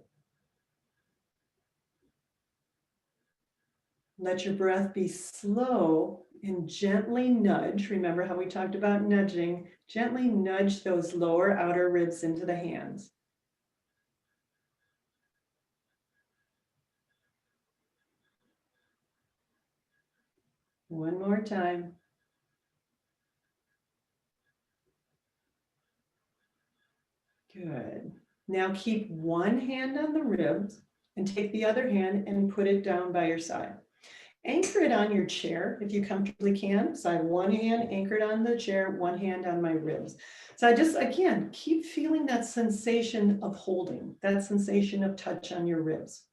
Let your breath be slow and gently nudge. Remember how we talked about nudging? Gently nudge those lower outer ribs into the hands. One more time. Good. Now keep one hand on the ribs and take the other hand and put it down by your side. Anchor it on your chair if you comfortably can. So I have one hand anchored on the chair, one hand on my ribs. So I just, again, keep feeling that sensation of holding, that sensation of touch on your ribs.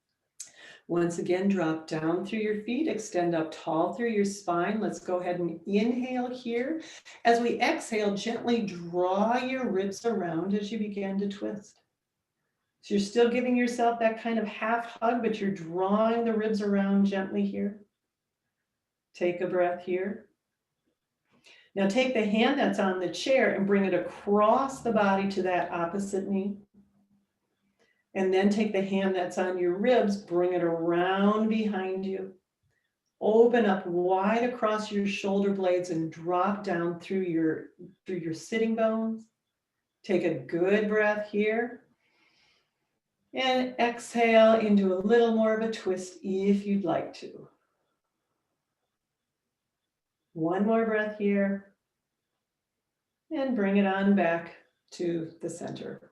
Once again, drop down through your feet, extend up tall through your spine. Let's go ahead and inhale here. As we exhale, gently draw your ribs around as you begin to twist. So you're still giving yourself that kind of half hug, but you're drawing the ribs around gently here. Take a breath here. Now take the hand that's on the chair and bring it across the body to that opposite knee. And then take the hand that's on your ribs, bring it around behind you. Open up wide across your shoulder blades and drop down through your sitting bones. Take a good breath here. And exhale into a little more of a twist if you'd like to. One more breath here. And bring it on back to the center.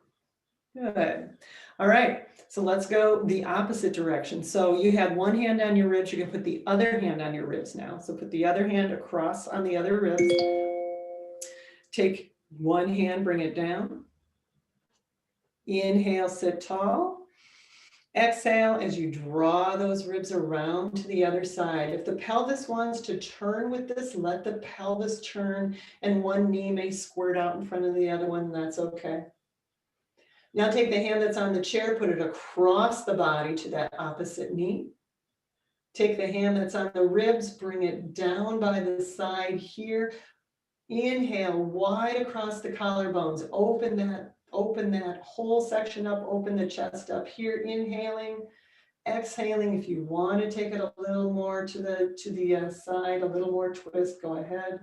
Good. All right, so let's go the opposite direction. So you had one hand on your ribs, you're gonna put the other hand on your ribs now. So put the other hand across on the other ribs. Take one hand, bring it down. Inhale, sit tall. Exhale as you draw those ribs around to the other side. If the pelvis wants to turn with this, let the pelvis turn, and one knee may squirt out in front of the other one, that's okay. Now take the hand that's on the chair, put it across the body to that opposite knee. Take the hand that's on the ribs, bring it down by the side here. Inhale wide across the collarbones, open that whole section up, open the chest up here, inhaling, exhaling. If you want to take it a little more to the side, a little more twist, go ahead.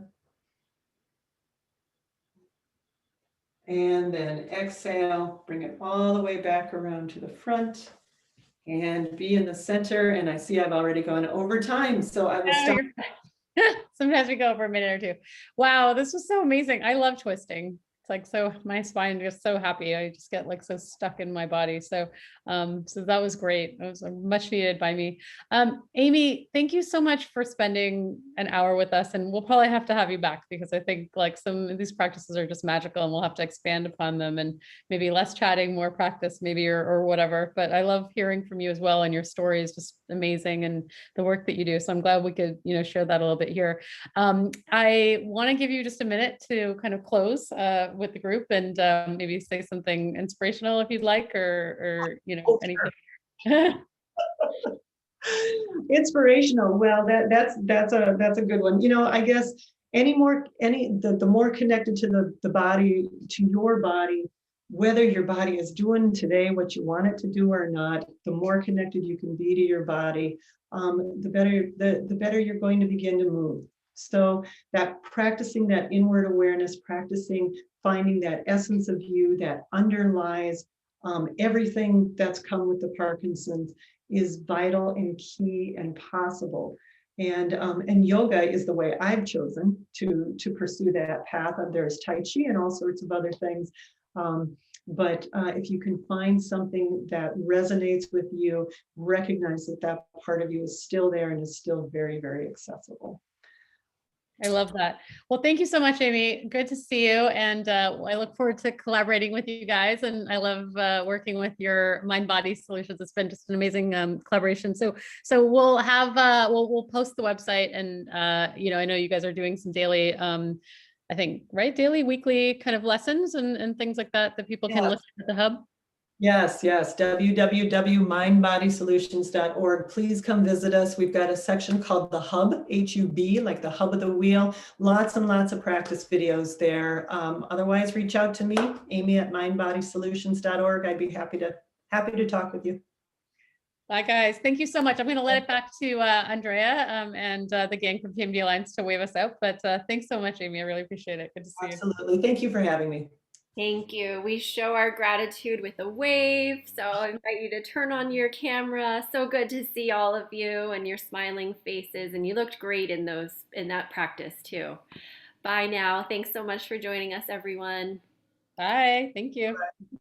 And then exhale, bring it all the way back around to the front and be in the center. And I see I've already gone over time, so I will stop. Sometimes we go over a minute or two. Wow, this was so amazing. I love twisting. It's like, so my spine is so happy. I just get like so stuck in my body. So, so that was great. It was much needed by me. Amy, thank you so much for spending an hour with us. And we'll probably have to have you back because I think like some of these practices are just magical and we'll have to expand upon them and maybe less chatting, more practice maybe, or whatever. But I love hearing from you as well. And your story is just amazing and the work that you do. So I'm glad we could, share that a little bit here. I want to give you just a minute to kind of close with the group and maybe say something inspirational if you'd like, or anything. Inspirational. Well, that's a good one. I guess the more connected to the body, to your body, whether your body is doing today what you want it to do or not, the more connected you can be to your body, the better you're going to begin to move. So that practicing that inward awareness, practicing finding that essence of you that underlies everything that's come with the Parkinson's is vital and key and possible. And yoga is the way I've chosen to pursue that path. There's Tai Chi and all sorts of other things. But if you can find something that resonates with you, recognize that part of you is still there and is still very, very accessible. I love that. Well, thank you so much, Amy. Good to see you. And I look forward to collaborating with you guys. And I love working with your mind body solutions. It's been just an amazing collaboration. So we'll have, we'll post the website and, I know you guys are doing some daily, I think, right? Daily, weekly kind of lessons and things like that people can listen at the hub. Yes, www.mindbodysolutions.org. Please come visit us. We've got a section called the Hub, H-U-B, like the hub of the wheel. Lots and lots of practice videos there. Otherwise, reach out to me, Amy at mindbodysolutions.org. I'd be happy to talk with you. Bye, guys. Thank you so much. I'm going to let it back to Andrea and the gang from PMD Alliance to wave us out. But thanks so much, Amy. I really appreciate it. Good to see you. Absolutely. Thank you for having me. Thank you. We show our gratitude with a wave. So I invite you to turn on your camera. So good to see all of you and your smiling faces. And you looked great in that practice too. Bye now. Thanks so much for joining us, everyone. Bye. Thank you. Bye.